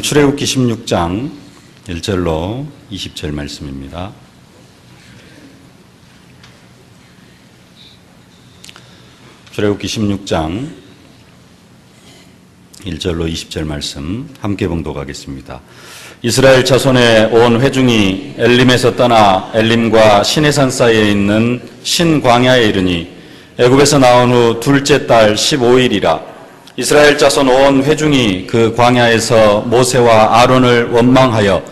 출애굽기 16장 1절로 20절 말씀입니다. 출애굽기 16장 1절로 20절 말씀 함께 봉독하겠습니다. 이스라엘 자손의 온 회중이 엘림에서 떠나 엘림과 시내산 사이에 있는 신광야에 이르니 애굽에서 나온 후 둘째 달 15일이라. 이스라엘 자손 온 회중이 그 광야에서 모세와 아론을 원망하여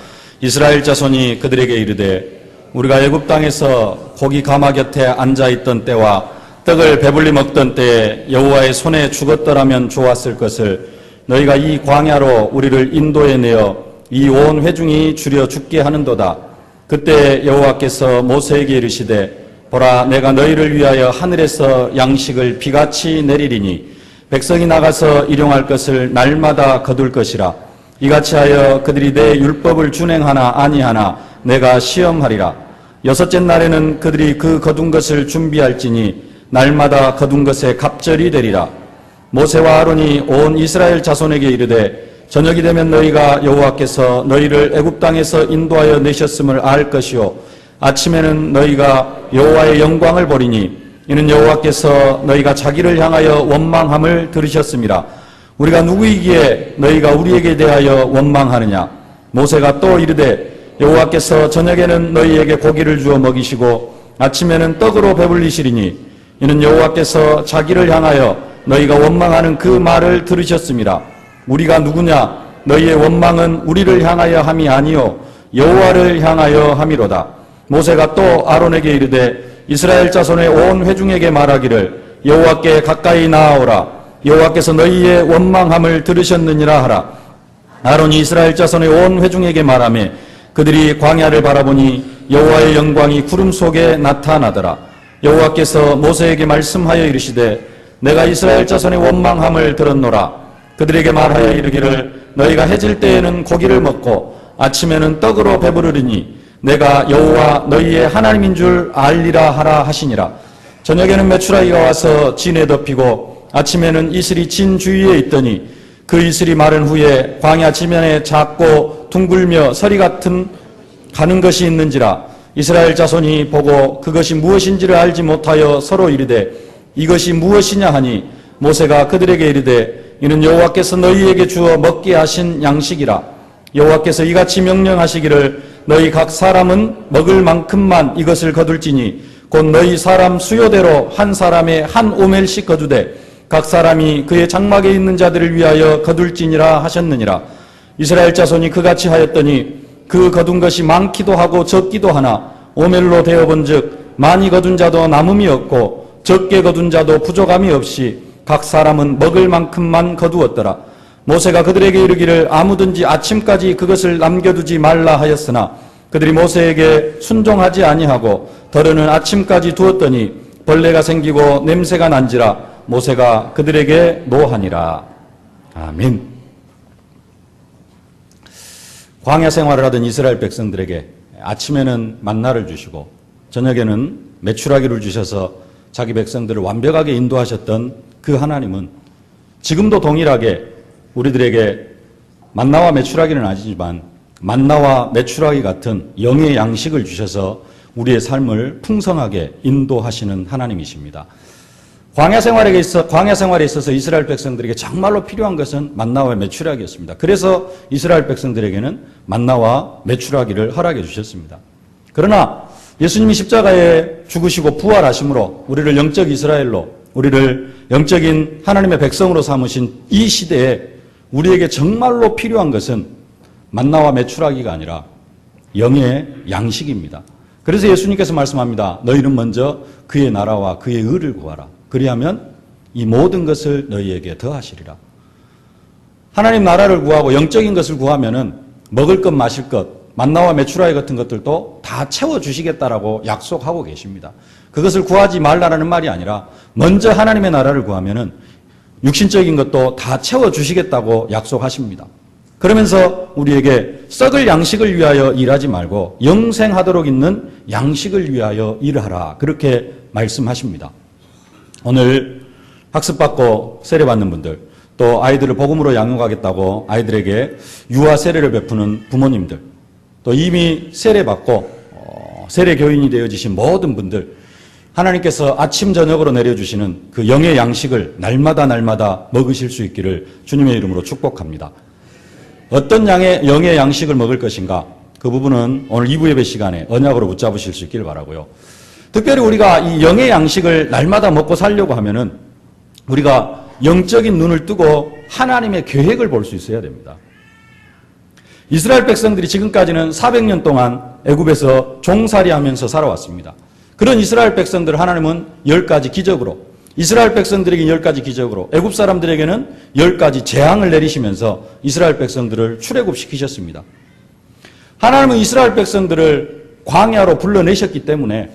이스라엘 자손이 그들에게 이르되 우리가 애굽 땅에서 고기 가마 곁에 앉아있던 때와 떡을 배불리 먹던 때에 여호와의 손에 죽었더라면 좋았을 것을 너희가 이 광야로 우리를 인도해내어 이 온 회중이 주려 죽게 하는도다. 그때 여호와께서 모세에게 이르시되 보라, 내가 너희를 위하여 하늘에서 양식을 비같이 내리리니 백성이 나가서 일용할 것을 날마다 거둘 것이라. 이같이 하여 그들이 내 율법을 준행하나 아니하나 내가 시험하리라. 여섯째 날에는 그들이 그 거둔 것을 준비할지니 날마다 거둔 것에 갑절이 되리라. 모세와 아론이 온 이스라엘 자손에게 이르되 저녁이 되면 너희가 여호와께서 너희를 애굽 땅에서 인도하여 내셨음을 알 것이요 아침에는 너희가 여호와의 영광을 보리니 이는 여호와께서 너희가 자기를 향하여 원망함을 들으셨음이라. 우리가 누구이기에 너희가 우리에게 대하여 원망하느냐. 모세가 또 이르되 여호와께서 저녁에는 너희에게 고기를 주어 먹이시고 아침에는 떡으로 배불리시리니 이는 여호와께서 자기를 향하여 너희가 원망하는 그 말을 들으셨음이라. 우리가 누구냐. 너희의 원망은 우리를 향하여 함이 아니요 여호와를 향하여 함이로다. 모세가 또 아론에게 이르되 이스라엘 자손의 온 회중에게 말하기를 여호와께 가까이 나아오라. 여호와께서 너희의 원망함을 들으셨느니라 하라. 아론이 이스라엘 자손의 온 회중에게 말하며 그들이 광야를 바라보니 여호와의 영광이 구름 속에 나타나더라. 여호와께서 모세에게 말씀하여 이르시되 내가 이스라엘 자손의 원망함을 들었노라. 그들에게 말하여 이르기를 너희가 해질 때에는 고기를 먹고 아침에는 떡으로 배부르리니 내가 여호와 너희의 하나님인 줄 알리라 하라 하시니라. 저녁에는 메추라기가 와서 진에 덮이고 아침에는 이슬이 진 주위에 있더니 그 이슬이 마른 후에 광야 지면에 작고 둥글며 서리 같은 가는 것이 있는지라. 이스라엘 자손이 보고 그것이 무엇인지를 알지 못하여 서로 이르되 이것이 무엇이냐 하니 모세가 그들에게 이르되 이는 여호와께서 너희에게 주어 먹게 하신 양식이라. 여호와께서 이같이 명령하시기를 너희 각 사람은 먹을 만큼만 이것을 거둘지니 곧 너희 사람 수요대로 한 사람의 한 오멜씩 거두되 각 사람이 그의 장막에 있는 자들을 위하여 거둘지니라 하셨느니라. 이스라엘 자손이 그같이 하였더니 그 거둔 것이 많기도 하고 적기도 하나 오멜로 되어본즉 많이 거둔 자도 남음이 없고 적게 거둔 자도 부족함이 없이 각 사람은 먹을 만큼만 거두었더라. 모세가 그들에게 이르기를 아무든지 아침까지 그것을 남겨두지 말라 하였으나 그들이 모세에게 순종하지 아니하고 더러는 아침까지 두었더니 벌레가 생기고 냄새가 난지라. 모세가 그들에게 노하니라. 아멘. 광야 생활을 하던 이스라엘 백성들에게 아침에는 만나를 주시고 저녁에는 메추라기를 주셔서 자기 백성들을 완벽하게 인도하셨던 그 하나님은 지금도 동일하게 우리들에게 만나와 메추라기는 아니지만 만나와 메추라기 같은 영의 양식을 주셔서 우리의 삶을 풍성하게 인도하시는 하나님이십니다. 광야 생활에 있어서 이스라엘 백성들에게 정말로 필요한 것은 만나와 메추라기였습니다. 그래서 이스라엘 백성들에게는 만나와 메추라기를 허락해 주셨습니다. 그러나 예수님이 십자가에 죽으시고 부활하심으로 우리를 영적 이스라엘로, 우리를 영적인 하나님의 백성으로 삼으신 이 시대에 우리에게 정말로 필요한 것은 만나와 메추라기가 아니라 영의 양식입니다. 그래서 예수님께서 말씀합니다. 너희는 먼저 그의 나라와 그의 의를 구하라. 그리하면 이 모든 것을 너희에게 더하시리라. 하나님 나라를 구하고 영적인 것을 구하면은 먹을 것, 마실 것, 만나와 메추라기 같은 것들도 다 채워주시겠다라고 약속하고 계십니다. 그것을 구하지 말라라는 말이 아니라 먼저 하나님의 나라를 구하면은 육신적인 것도 다 채워주시겠다고 약속하십니다. 그러면서 우리에게 썩을 양식을 위하여 일하지 말고 영생하도록 있는 양식을 위하여 일하라. 그렇게 말씀하십니다. 오늘 학습받고 세례받는 분들, 또 아이들을 복음으로 양육하겠다고 아이들에게 유아 세례를 베푸는 부모님들, 또 이미 세례받고 세례 교인이 되어지신 모든 분들, 하나님께서 아침 저녁으로 내려주시는 그 영의 양식을 날마다 먹으실 수 있기를 주님의 이름으로 축복합니다. 어떤 양의 영의 양식을 먹을 것인가, 그 부분은 오늘 2부 예배 시간에 언약으로 붙잡으실 수 있기를 바라고요. 특별히 우리가 이 영의 양식을 날마다 먹고 살려고 하면은 우리가 영적인 눈을 뜨고 하나님의 계획을 볼 수 있어야 됩니다. 이스라엘 백성들이 지금까지는 400년 동안 애굽에서 종살이하면서 살아왔습니다. 그런 이스라엘 백성들을 하나님은 10가지 기적으로, 이스라엘 백성들에게 10가지 기적으로, 애굽 사람들에게는 10가지 재앙을 내리시면서 이스라엘 백성들을 출애굽시키셨습니다. 하나님은 이스라엘 백성들을 광야로 불러내셨기 때문에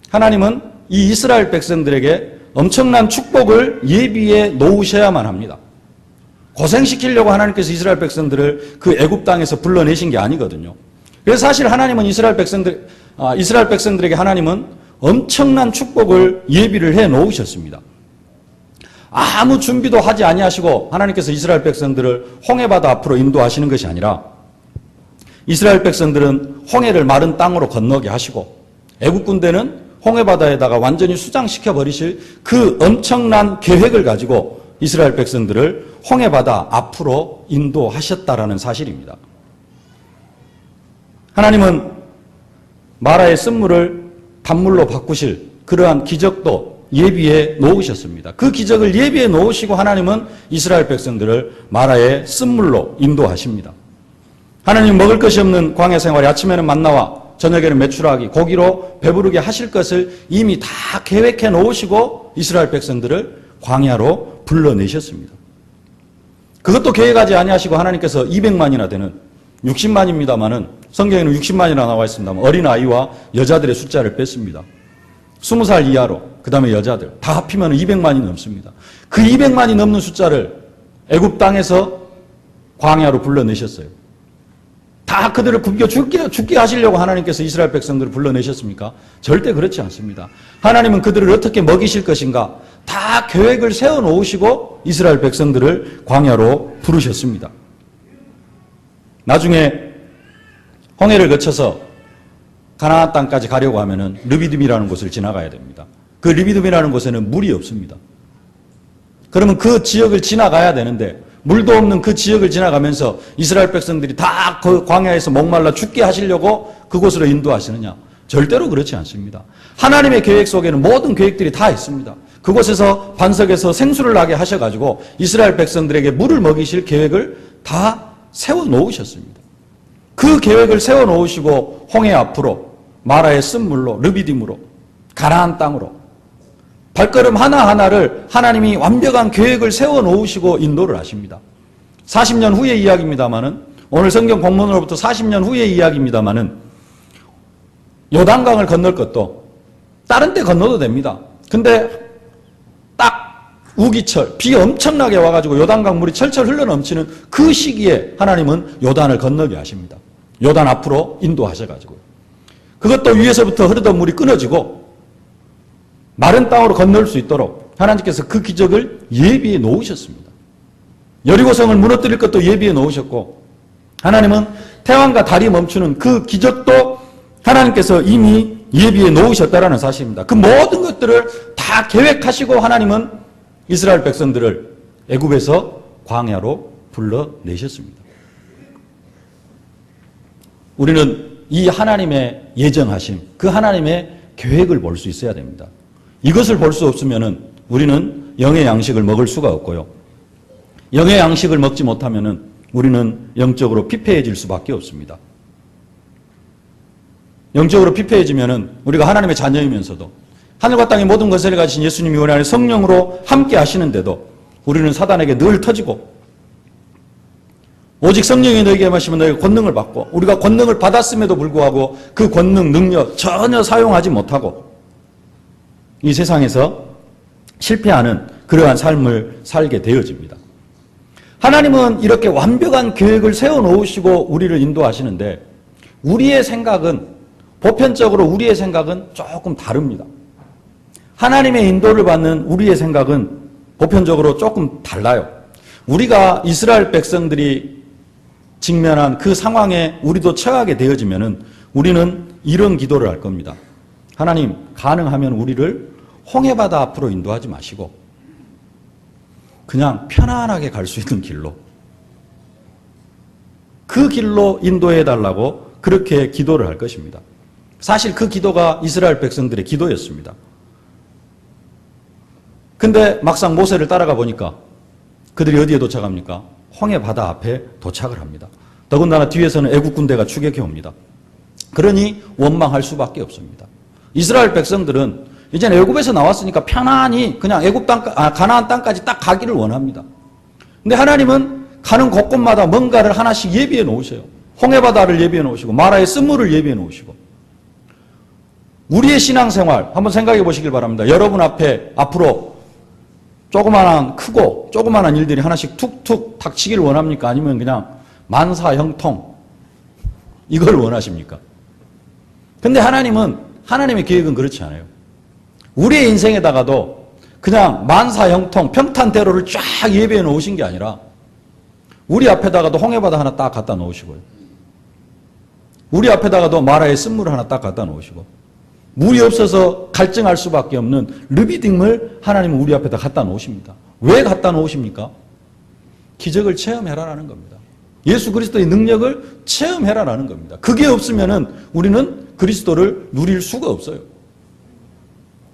하나님은 이 이스라엘 백성들에게 엄청난 축복을 예비해 놓으셔야만 합니다. 고생시키려고 하나님께서 이스라엘 백성들을 그 애굽 땅에서 불러내신 게 아니거든요. 그래서 사실 하나님은 이스라엘 백성들에게 하나님은 엄청난 축복을 예비를 해 놓으셨습니다. 아무 준비도 하지 아니하시고 하나님께서 이스라엘 백성들을 홍해바다 앞으로 인도하시는 것이 아니라 이스라엘 백성들은 홍해를 마른 땅으로 건너게 하시고 애굽 군대는 홍해바다에다가 완전히 수장시켜 버리실 그 엄청난 계획을 가지고 이스라엘 백성들을 홍해바다 앞으로 인도하셨다라는 사실입니다. 하나님은 마라의 쓴물을 단물로 바꾸실 그러한 기적도 예비해 놓으셨습니다. 그 기적을 예비해 놓으시고 하나님은 이스라엘 백성들을 마라의 쓴물로 인도하십니다. 하나님 먹을 것이 없는 광야 생활에 아침에는 만나와 저녁에는 메추라기, 고기로 배부르게 하실 것을 이미 다 계획해 놓으시고 이스라엘 백성들을 광야로 불러내셨습니다. 그것도 계획하지 아니하시고 하나님께서 200만이나 되는 60만입니다만은 성경에는 60만이나 나와 있습니다만 어린아이와 여자들의 숫자를 뺐습니다. 20살 이하로, 그 다음에 여자들 다 합히면 200만이 넘습니다. 그 200만이 넘는 숫자를 애굽 땅에서 광야로 불러내셨어요. 다 그들을 굶겨 죽게 하시려고 하나님께서 이스라엘 백성들을 불러내셨습니까? 절대 그렇지 않습니다. 하나님은 그들을 어떻게 먹이실 것인가 다 계획을 세워놓으시고 이스라엘 백성들을 광야로 부르셨습니다. 나중에 홍해를 거쳐서 가나안 땅까지 가려고 하면은 르비딤이라는 곳을 지나가야 됩니다. 그 르비딤이라는 곳에는 물이 없습니다. 그러면 그 지역을 지나가야 되는데 물도 없는 그 지역을 지나가면서 이스라엘 백성들이 다 그 광야에서 목말라 죽게 하시려고 그곳으로 인도하시느냐? 절대로 그렇지 않습니다. 하나님의 계획 속에는 모든 계획들이 다 있습니다. 그곳에서 반석에서 생수를 나게 하셔가지고 이스라엘 백성들에게 물을 먹이실 계획을 다 세워놓으셨습니다. 그 계획을 세워놓으시고 홍해 앞으로 마라의 쓴물로 르비딤으로 가나안 땅으로 발걸음 하나하나를 하나님이 완벽한 계획을 세워놓으시고 인도를 하십니다. 40년 후의 이야기입니다마는 오늘 성경 본문으로부터 40년 후의 이야기입니다마는 요단강을 건널 것도 다른 데 건너도 됩니다. 근데 딱 우기철 비 엄청나게 와가지고 요단강 물이 철철 흘러넘치는 그 시기에 하나님은 요단을 건너게 하십니다. 요단 앞으로 인도하셔가지고요. 그것도 위에서부터 흐르던 물이 끊어지고 마른 땅으로 건널 수 있도록 하나님께서 그 기적을 예비해 놓으셨습니다. 여리고성을 무너뜨릴 것도 예비해 놓으셨고 하나님은 태양과 달이 멈추는 그 기적도 하나님께서 이미 예비해 놓으셨다라는 사실입니다. 그 모든 것들을 다 계획하시고 하나님은 이스라엘 백성들을 애굽에서 광야로 불러내셨습니다. 우리는 이 하나님의 예정하심, 그 하나님의 계획을 볼 수 있어야 됩니다. 이것을 볼 수 없으면 우리는 영의 양식을 먹을 수가 없고요. 영의 양식을 먹지 못하면 우리는 영적으로 피폐해질 수밖에 없습니다. 영적으로 피폐해지면 우리가 하나님의 자녀이면서도 하늘과 땅의 모든 것을 가지신 예수님이 우리 안에 성령으로 함께 하시는데도 우리는 사단에게 늘 터지고 오직 성령이 너에게 임하시면 너희가 권능을 받고 우리가 권능을 받았음에도 불구하고 그 권능, 능력 전혀 사용하지 못하고 이 세상에서 실패하는 그러한 삶을 살게 되어집니다. 하나님은 이렇게 완벽한 계획을 세워놓으시고 우리를 인도하시는데 우리의 생각은 보편적으로 우리의 생각은 조금 다릅니다. 하나님의 인도를 받는 우리의 생각은 보편적으로 조금 달라요. 우리가 이스라엘 백성들이 직면한 그 상황에 우리도 처하게 되어지면은 우리는 이런 기도를 할 겁니다. 하나님, 가능하면 우리를 홍해바다 앞으로 인도하지 마시고 그냥 편안하게 갈 수 있는 길로, 그 길로 인도해 달라고 그렇게 기도를 할 것입니다. 사실 그 기도가 이스라엘 백성들의 기도였습니다. 근데 막상 모세를 따라가 보니까 그들이 어디에 도착합니까? 홍해바다 앞에 도착을 합니다. 더군다나 뒤에서는 애국 군대가 추격해 옵니다. 그러니 원망할 수밖에 없습니다. 이스라엘 백성들은 이제 애국에서 나왔으니까 편안히 그냥 애국 땅, 가나안 땅까지 딱 가기를 원합니다. 근데 하나님은 가는 곳곳마다 뭔가를 하나씩 예비해 놓으셔요. 홍해바다를 예비해 놓으시고 마라의 쓴물을 예비해 놓으시고. 우리의 신앙생활 한번 생각해 보시길 바랍니다. 여러분 앞에 앞으로 크고 조그마한 일들이 하나씩 툭툭 닥치기를 원합니까? 아니면 그냥 만사형통 이걸 원하십니까? 근데 하나님의 계획은 그렇지 않아요. 우리의 인생에다가도 그냥 만사형통 평탄대로를 쫙 예비해 놓으신 게 아니라 우리 앞에다가도 홍해바다 하나 딱 갖다 놓으시고요. 우리 앞에다가도 마라의 쓴물을 하나 딱 갖다 놓으시고, 물이 없어서 갈증할 수밖에 없는 르비딤을 하나님은 우리 앞에다 갖다 놓으십니다. 왜 갖다 놓으십니까? 기적을 체험해라라는 겁니다. 예수 그리스도의 능력을 체험해라라는 겁니다. 그게 없으면은 우리는 그리스도를 누릴 수가 없어요.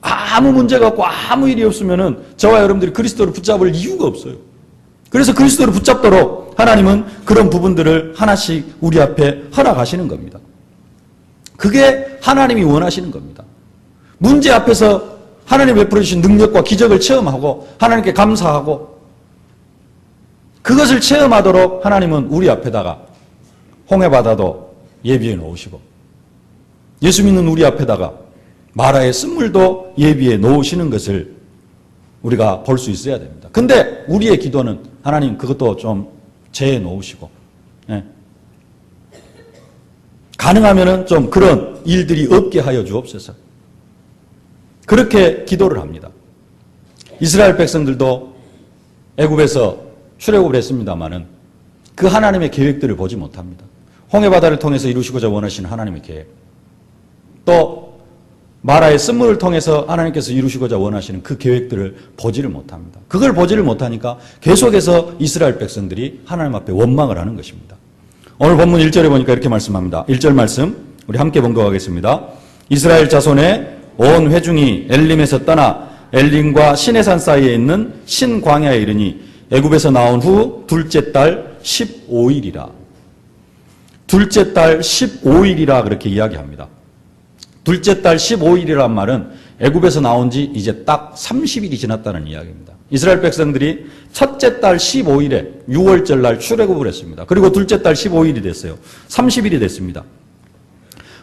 아무 문제가 없고 아무 일이 없으면은 저와 여러분들이 그리스도를 붙잡을 이유가 없어요. 그래서 그리스도를 붙잡도록 하나님은 그런 부분들을 하나씩 우리 앞에 허락하시는 겁니다. 그게 하나님이 원하시는 겁니다. 문제 앞에서 하나님 베풀어 주신 능력과 기적을 체험하고 하나님께 감사하고 그것을 체험하도록 하나님은 우리 앞에다가 홍해바다도 예비해 놓으시고 예수 믿는 우리 앞에다가 마라의 쓴물도 예비해 놓으시는 것을 우리가 볼 수 있어야 됩니다. 근데 우리의 기도는 하나님 그것도 좀 제해 놓으시고, 가능하면은 좀 그런 일들이 없게 하여 주옵소서. 그렇게 기도를 합니다. 이스라엘 백성들도 애굽에서 출애굽을 했습니다마는 그 하나님의 계획들을 보지 못합니다. 홍해바다를 통해서 이루시고자 원하시는 하나님의 계획, 또 마라의 쓴물을 통해서 하나님께서 이루시고자 원하시는 그 계획들을 보지를 못합니다. 그걸 보지를 못하니까 계속해서 이스라엘 백성들이 하나님 앞에 원망을 하는 것입니다. 오늘 본문 1절에 보니까 이렇게 말씀합니다. 1절 말씀 우리 함께 봉독하겠습니다. 이스라엘 자손의 온 회중이 엘림에서 떠나 엘림과 시내산 사이에 있는 신광야에 이르니 애굽에서 나온 후 둘째 달 15일이라. 둘째 달 15일이라 그렇게 이야기합니다. 둘째 달 15일이란 말은 애굽에서 나온 지 이제 딱 30일이 지났다는 이야기입니다. 이스라엘 백성들이 첫째 달 15일에 6월절 날 출애굽을 했습니다. 그리고 둘째 달 15일이 됐어요. 30일이 됐습니다.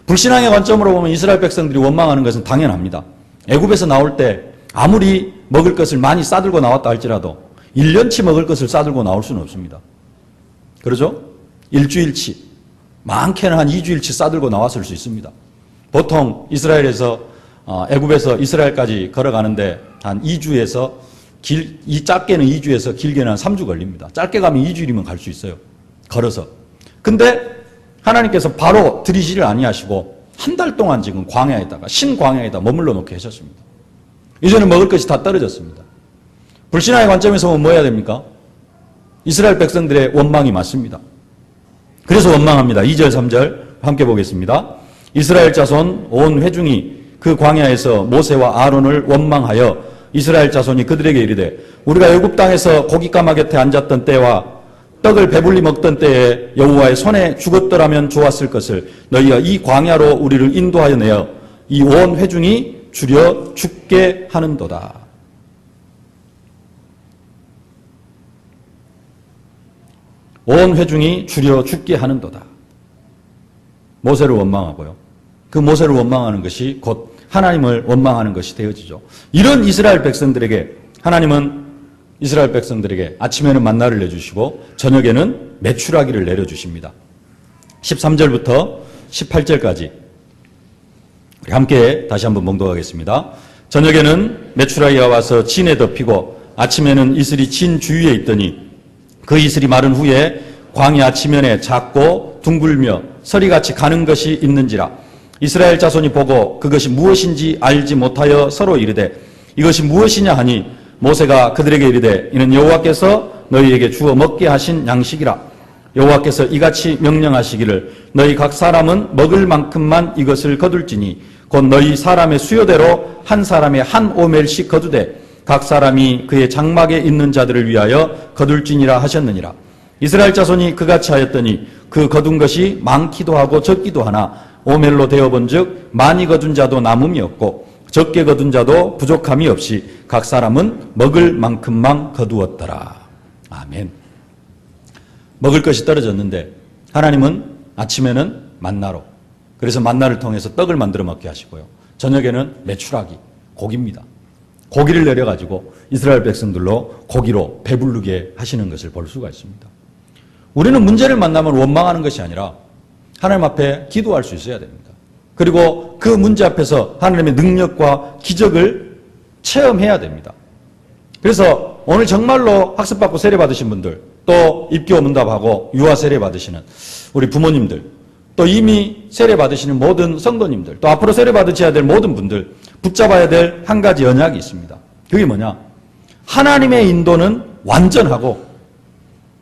불신앙의 관점으로 보면 이스라엘 백성들이 원망하는 것은 당연합니다. 애굽에서 나올 때 아무리 먹을 것을 많이 싸들고 나왔다 할지라도 1년치 먹을 것을 싸들고 나올 수는 없습니다. 그러죠? 일주일치, 많게는 한 2주일치 싸들고 나왔을 수 있습니다. 보통 이스라엘에서 애굽에서 이스라엘까지 걸어가는데 한 2주에서 작게는 2주에서 길게는 한 3주 걸립니다. 짧게 가면 2주이면 갈 수 있어요. 걸어서. 근데 하나님께서 바로 들이지를 아니하시고 한 달 동안 지금 광야에다가 신광야에다 머물러 놓게 하셨습니다. 이제는 먹을 것이 다 떨어졌습니다. 불신앙의 관점에서 보면 뭐 해야 됩니까? 이스라엘 백성들의 원망이 맞습니다. 그래서 원망합니다. 2절 3절 함께 보겠습니다. 이스라엘 자손 온 회중이 그 광야에서 모세와 아론을 원망하여 이스라엘 자손이 그들에게 이르되 우리가 애굽 땅에서 고깃가마 곁에 앉았던 때와 떡을 배불리 먹던 때에 여호와의 손에 죽었더라면 좋았을 것을 너희가 이 광야로 우리를 인도하여 내어 이 온 회중이 줄여 죽게 하는도다. 온 회중이 줄여 죽게 하는도다. 모세를 원망하고요. 그 모세를 원망하는 것이 곧 하나님을 원망하는 것이 되어지죠. 이런 이스라엘 백성들에게 하나님은 이스라엘 백성들에게 아침에는 만나를 내주시고 저녁에는 메추라기를 내려주십니다. 13절부터 18절까지 우리 함께 다시 한번 봉독하겠습니다. 저녁에는 메추라기가 와서 진에 덮이고 아침에는 이슬이 진 주위에 있더니 그 이슬이 마른 후에 광야 지면에 작고 둥글며 서리같이 가는 것이 있는지라. 이스라엘 자손이 보고 그것이 무엇인지 알지 못하여 서로 이르되 이것이 무엇이냐 하니 모세가 그들에게 이르되 이는 여호와께서 너희에게 주어 먹게 하신 양식이라. 여호와께서 이같이 명령하시기를 너희 각 사람은 먹을 만큼만 이것을 거둘지니 곧 너희 사람의 수요대로 한 사람의 한 오멜씩 거두되 각 사람이 그의 장막에 있는 자들을 위하여 거둘지니라 하셨느니라. 이스라엘 자손이 그같이 하였더니 그 거둔 것이 많기도 하고 적기도 하나 오멜로 되어본 즉 많이 거둔 자도 남음이 없고 적게 거둔 자도 부족함이 없이 각 사람은 먹을 만큼만 거두었더라. 아멘. 먹을 것이 떨어졌는데 하나님은 아침에는 만나로, 그래서 만나를 통해서 떡을 만들어 먹게 하시고요. 저녁에는 메추라기, 고기입니다. 고기를 내려가지고 이스라엘 백성들로 고기로 배부르게 하시는 것을 볼 수가 있습니다. 우리는 문제를 만나면 원망하는 것이 아니라 하나님 앞에 기도할 수 있어야 됩니다. 그리고 그 문제 앞에서 하나님의 능력과 기적을 체험해야 됩니다. 그래서 오늘 정말로 학습받고 세례받으신 분들, 또 입교 문답하고 유아 세례 받으시는 우리 부모님들, 또 이미 세례 받으시는 모든 성도님들, 또 앞으로 세례 받으셔야 될 모든 분들 붙잡아야 될 한 가지 언약이 있습니다. 그게 뭐냐? 하나님의 인도는 완전하고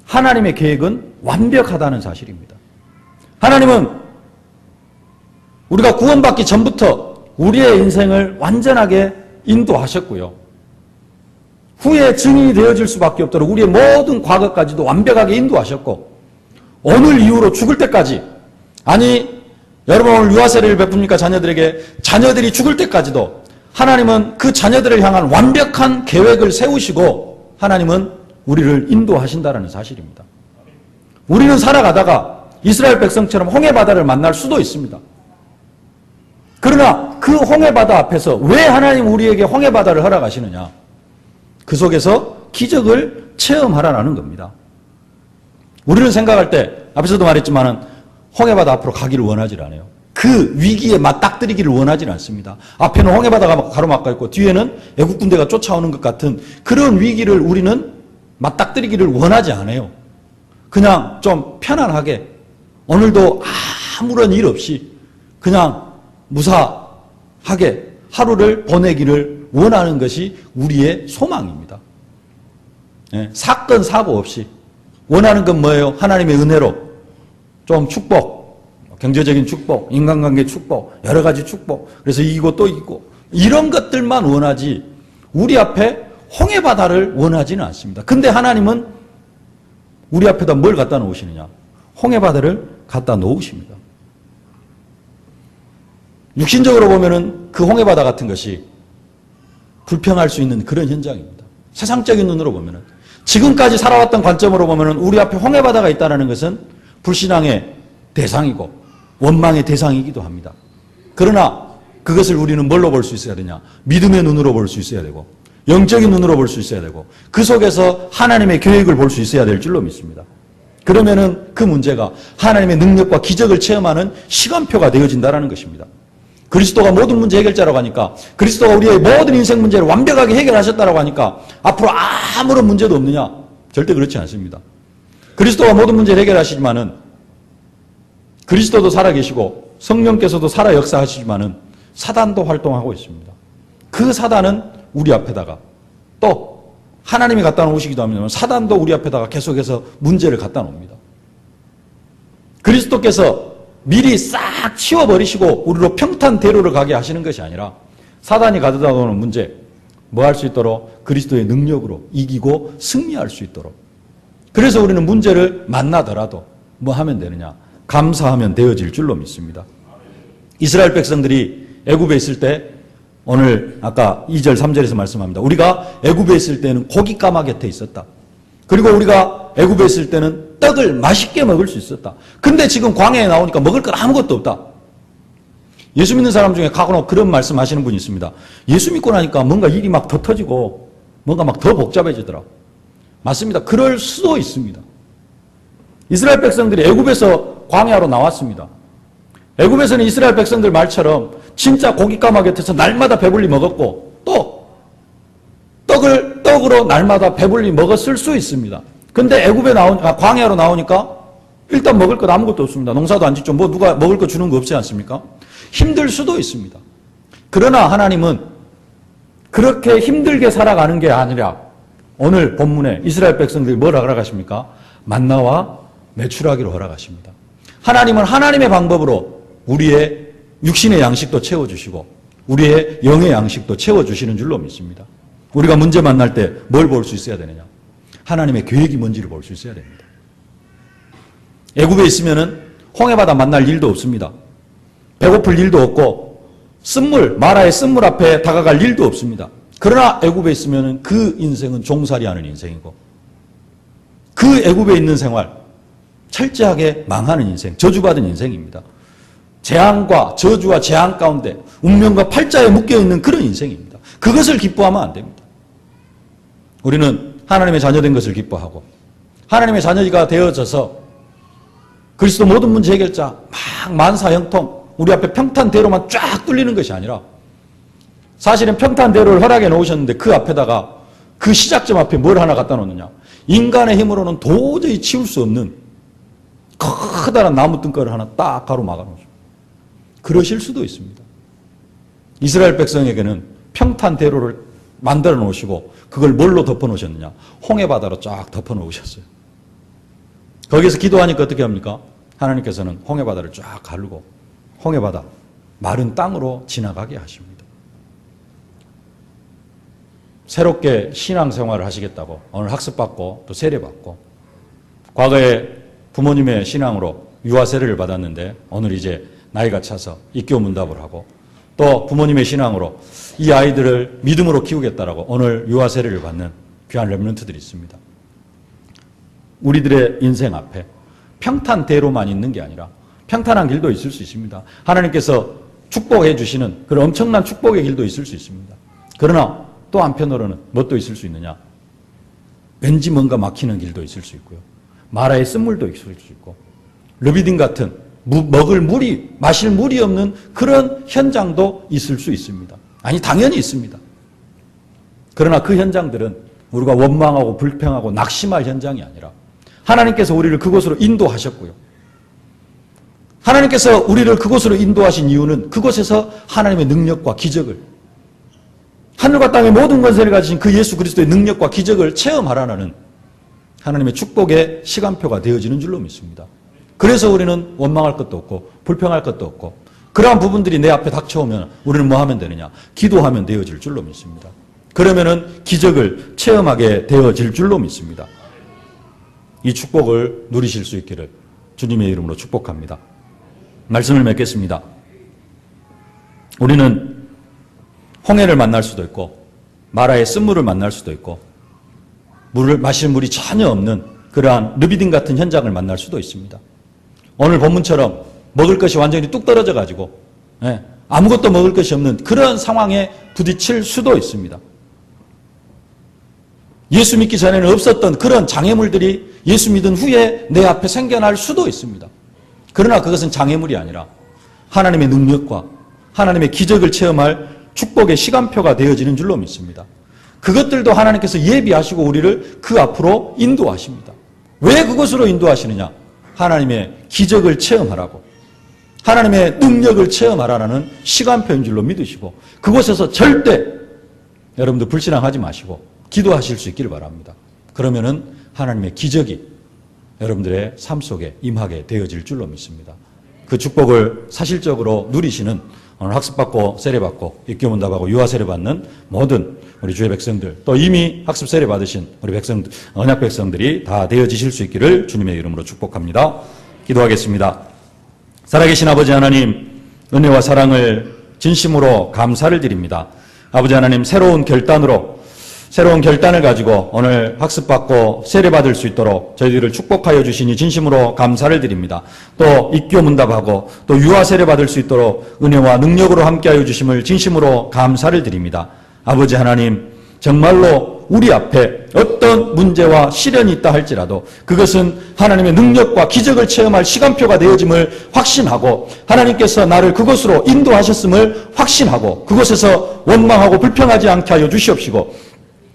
하나님의 계획은 완벽하다는 사실입니다. 하나님은 우리가 구원받기 전부터 우리의 인생을 완전하게 인도하셨고요. 후에 증인이 되어질 수밖에 없도록 우리의 모든 과거까지도 완벽하게 인도하셨고, 오늘 이후로 죽을 때까지, 아니 여러분 오늘 유아세례를 베풉니까? 자녀들에게. 자녀들이 죽을 때까지도 하나님은 그 자녀들을 향한 완벽한 계획을 세우시고 하나님은 우리를 인도하신다는 사실입니다. 우리는 살아가다가 이스라엘 백성처럼 홍해바다를 만날 수도 있습니다. 그러나 그 홍해바다 앞에서 왜 하나님 우리에게 홍해바다를 허락하시느냐? 그 속에서 기적을 체험하라는 겁니다. 우리는 생각할 때 앞에서도 말했지만은 홍해바다 앞으로 가기를 원하지 않아요. 그 위기에 맞닥뜨리기를 원하지 않습니다. 앞에는 홍해바다가 가로막혀 있고 뒤에는 애국 군대가 쫓아오는 것 같은 그런 위기를 우리는 맞닥뜨리기를 원하지 않아요. 그냥 좀 편안하게 오늘도 아무런 일 없이 그냥 무사하게 하루를 보내기를 원하는 것이 우리의 소망입니다. 사건 사고 없이 원하는 건 뭐예요? 하나님의 은혜로 좀 축복, 경제적인 축복, 인간관계 축복, 여러 가지 축복, 그래서 이기고 또 이기고 이런 것들만 원하지 우리 앞에 홍해바다를 원하지는 않습니다. 근데 하나님은 우리 앞에다 뭘 갖다 놓으시느냐? 홍해바다를 갖다 놓으십니다. 육신적으로 보면은 그 홍해바다 같은 것이 불평할 수 있는 그런 현장입니다. 세상적인 눈으로 보면은, 지금까지 살아왔던 관점으로 보면은 우리 앞에 홍해바다가 있다는 것은 불신앙의 대상이고 원망의 대상이기도 합니다. 그러나 그것을 우리는 뭘로 볼 수 있어야 되냐? 믿음의 눈으로 볼 수 있어야 되고 영적인 눈으로 볼 수 있어야 되고 그 속에서 하나님의 계획을 볼 수 있어야 될 줄로 믿습니다. 그러면은 그 문제가 하나님의 능력과 기적을 체험하는 시간표가 되어진다는 것입니다. 그리스도가 모든 문제 해결자라고 하니까, 그리스도가 우리의 모든 인생 문제를 완벽하게 해결하셨다라고 하니까 앞으로 아무런 문제도 없느냐? 절대 그렇지 않습니다. 그리스도가 모든 문제를 해결하시지만은 그리스도도 살아계시고 성령께서도 살아 역사하시지만은 사단도 활동하고 있습니다. 그 사단은 우리 앞에다가 또 하나님이 갖다 놓으시기도 합니다만 사단도 우리 앞에다가 계속해서 문제를 갖다 놓습니다. 그리스도께서 미리 싹 치워버리시고 우리로 평탄대로를 가게 하시는 것이 아니라 사단이 가져다 놓는 문제, 뭐 할 수 있도록? 그리스도의 능력으로 이기고 승리할 수 있도록. 그래서 우리는 문제를 만나더라도 뭐 하면 되느냐? 감사하면 되어질 줄로 믿습니다. 이스라엘 백성들이 애굽에 있을 때, 오늘 아까 2절 3절에서 말씀합니다. 우리가 애굽에 있을 때는 고기 까마 곁에 있었다. 그리고 우리가 애굽에 있을 때는 떡을 맛있게 먹을 수 있었다. 근데 지금 광야에 나오니까 먹을 건 아무것도 없다. 예수 믿는 사람 중에 간혹 그런 말씀 하시는 분이 있습니다. 예수 믿고 나니까 뭔가 일이 막 더 터지고 뭔가 막 더 복잡해지더라. 맞습니다. 그럴 수도 있습니다. 이스라엘 백성들이 애굽에서 광야로 나왔습니다. 애굽에서는 이스라엘 백성들 말처럼 진짜 고기 까마 곁에서 날마다 배불리 먹었고 또 떡으로 날마다 배불리 먹었을 수 있습니다. 근데 광야로 나오니까 일단 먹을 것 아무것도 없습니다. 농사도 안 짓죠. 뭐 누가 먹을 거 주는 거 없지 않습니까? 힘들 수도 있습니다. 그러나 하나님은 그렇게 힘들게 살아가는 게 아니라 오늘 본문에 이스라엘 백성들이 뭘 허락하십니까? 만나와 메추라기로 허락하십니다. 하나님은 하나님의 방법으로 우리의 육신의 양식도 채워주시고 우리의 영의 양식도 채워주시는 줄로 믿습니다. 우리가 문제 만날 때 뭘 볼 수 있어야 되느냐? 하나님의 계획이 뭔지를 볼 수 있어야 됩니다. 애굽에 있으면은 홍해바다 만날 일도 없습니다. 배고플 일도 없고 마라의 쓴물 앞에 다가갈 일도 없습니다. 그러나 애굽에 있으면은 그 인생은 종살이하는 인생이고 그 애굽에 있는 생활 철저하게 망하는 인생, 저주받은 인생입니다. 재앙과 저주와 재앙 가운데 운명과 팔자에 묶여있는 그런 인생입니다. 그것을 기뻐하면 안 됩니다. 우리는 하나님의 자녀된 것을 기뻐하고 하나님의 자녀가 되어져서 그리스도 모든 문제 해결자 막 만사형통 우리 앞에 평탄대로만 쫙 뚫리는 것이 아니라 사실은 평탄대로를 허락해 놓으셨는데 그 앞에다가 그 시작점 앞에 뭘 하나 갖다 놓느냐? 인간의 힘으로는 도저히 치울 수 없는 커다란 나무 등가를 하나 딱 가로막아 놓으십니다. 그러실 수도 있습니다. 이스라엘 백성에게는 평탄대로를 만들어 놓으시고 그걸 뭘로 덮어 놓으셨느냐? 홍해바다로 쫙 덮어 놓으셨어요. 거기서 기도하니까 어떻게 합니까? 하나님께서는 홍해바다를 쫙 가르고 홍해바다 마른 땅으로 지나가게 하십니다. 새롭게 신앙생활을 하시겠다고 오늘 학습받고 또 세례받고 과거에 부모님의 신앙으로 유아 세례를 받았는데 오늘 이제 나이가 차서 입교 문답을 하고 또 부모님의 신앙으로 이 아이들을 믿음으로 키우겠다라고 오늘 유아 세례를 받는 귀한 렘넌트들이 있습니다. 우리들의 인생 앞에 평탄대로만 있는 게 아니라 평탄한 길도 있을 수 있습니다. 하나님께서 축복해 주시는 그런 엄청난 축복의 길도 있을 수 있습니다. 그러나 또 한편으로는 뭣도 있을 수 있느냐? 왠지 뭔가 막히는 길도 있을 수 있고요. 마라의 쓴물도 있을 수 있고 르비딘 같은 먹을 물이 마실 물이 없는 그런 현장도 있을 수 있습니다. 아니 당연히 있습니다. 그러나 그 현장들은 우리가 원망하고 불평하고 낙심할 현장이 아니라 하나님께서 우리를 그곳으로 인도하셨고요. 하나님께서 우리를 그곳으로 인도하신 이유는 그곳에서 하나님의 능력과 기적을 하늘과 땅의 모든 권세를 가지신 그 예수 그리스도의 능력과 기적을 체험하라는 하나님의 축복의 시간표가 되어지는 줄로 믿습니다. 그래서 우리는 원망할 것도 없고 불평할 것도 없고 그러한 부분들이 내 앞에 닥쳐오면 우리는 뭐 하면 되느냐? 기도하면 되어질 줄로 믿습니다. 그러면은 기적을 체험하게 되어질 줄로 믿습니다. 이 축복을 누리실 수 있기를 주님의 이름으로 축복합니다. 말씀을 맺겠습니다. 우리는 홍해를 만날 수도 있고 마라의 쓴물을 만날 수도 있고 물을 마실 물이 전혀 없는 그러한 르비딘 같은 현장을 만날 수도 있습니다. 오늘 본문처럼 먹을 것이 완전히 뚝 떨어져 가지고 아무것도 먹을 것이 없는 그런 상황에 부딪힐 수도 있습니다. 예수 믿기 전에는 없었던 그런 장애물들이 예수 믿은 후에 내 앞에 생겨날 수도 있습니다. 그러나 그것은 장애물이 아니라 하나님의 능력과 하나님의 기적을 체험할 축복의 시간표가 되어지는 줄로 믿습니다. 그것들도 하나님께서 예비하시고 우리를 그 앞으로 인도하십니다. 왜 그것으로 인도하시느냐? 하나님의 기적을 체험하라고 하나님의 능력을 체험하라는 시간표인 줄로 믿으시고 그곳에서 절대 여러분들 불신앙하지 마시고 기도하실 수 있기를 바랍니다. 그러면은 하나님의 기적이 여러분들의 삶 속에 임하게 되어질 줄로 믿습니다. 그 축복을 사실적으로 누리시는 오늘 학습받고 세례받고 입교문답하고 유아 세례받는 모든 우리 주의 백성들 또 이미 학습 세례 받으신 우리 백성들 언약 백성들이 다 되어지실 수 있기를 주님의 이름으로 축복합니다. 기도하겠습니다. 살아계신 아버지 하나님 은혜와 사랑을 진심으로 감사를 드립니다. 아버지 하나님 새로운 결단을 가지고 오늘 학습받고 세례받을 수 있도록 저희들을 축복하여 주시니 진심으로 감사를 드립니다. 또 입교문답하고 또 유아 세례받을 수 있도록 은혜와 능력으로 함께하여 주심을 진심으로 감사를 드립니다. 아버지 하나님 정말로 우리 앞에 어떤 문제와 시련이 있다 할지라도 그것은 하나님의 능력과 기적을 체험할 시간표가 되어짐을 확신하고 하나님께서 나를 그곳으로 인도하셨음을 확신하고 그곳에서 원망하고 불평하지 않게 하여 주시옵시고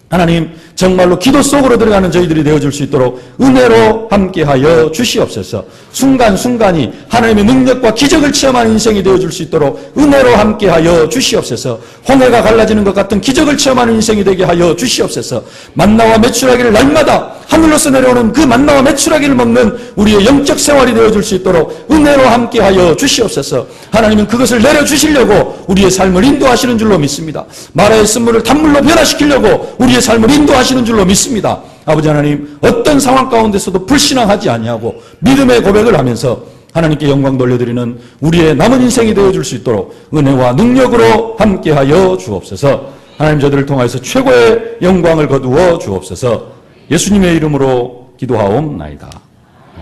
하나님 정말로 기도 속으로 들어가는 저희들이 되어줄 수 있도록 은혜로 함께하여 주시옵소서. 순간순간이 하나님의 능력과 기적을 체험하는 인생이 되어줄 수 있도록 은혜로 함께하여 주시옵소서. 홍해가 갈라지는 것 같은 기적을 체험하는 인생이 되게 하여 주시옵소서. 만나와 메추라기를 날마다 하늘로서 내려오는 그 만나와 메추라기를 먹는 우리의 영적 생활이 되어줄 수 있도록 은혜로 함께하여 주시옵소서. 하나님은 그것을 내려주시려고 우리의 삶을 인도하시는 줄로 믿습니다. 마라의 쓴물을 단물로 변화시키려고 우리의 삶을 인도하시는 줄로 믿습니다. 아버지 하나님, 어떤 상황 가운데서도 불신앙하지 아니하고 믿음의 고백을 하면서 하나님께 영광 돌려드리는 우리의 남은 인생이 되어줄 수 있도록 은혜와 능력으로 함께하여 주옵소서. 하나님, 저들을 통하여서 최고의 영광을 거두어 주옵소서. 예수님의 이름으로 기도하옵나이다.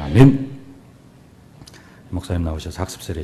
아멘. 목사님 나오셔서 학습 세례